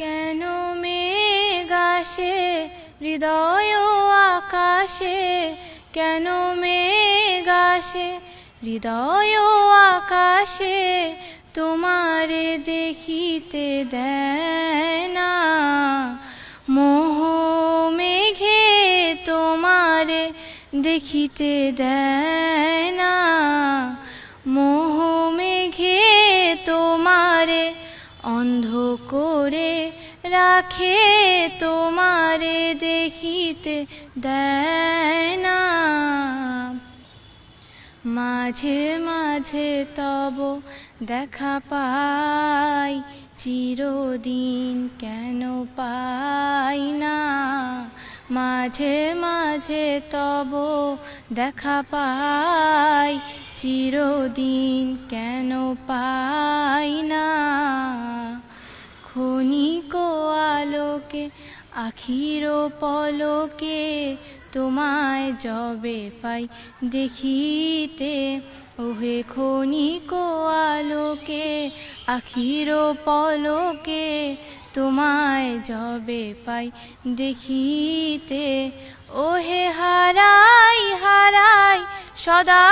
কেন মেঘ আসে হৃদয় আকাশে, কেন মেঘ আসে হৃদয় আকাশে, তোমারে দেখিতে দেয় না। মোহ মেঘে তোমারে দেখিতে দেয় না, মোহ মেঘে তোমারে অন্ধ করে রাখে, তোমারে দেখিতে দেয় না। মাঝে মাঝে তব দেখা পাই, চিরদিন কেন পাই না। মাঝে মাঝে তব দেখা পাই, চিরদিন কেন পাই না। ক্ষণিক আলোকে আখির পলকে, তোমায় যবে পাই দেখিতে, ওহে ক্ষণিক আলোকে আখির পলকে, তোমায় যবে পাই দেখিতে, ওহে হারাই হারাই সদা।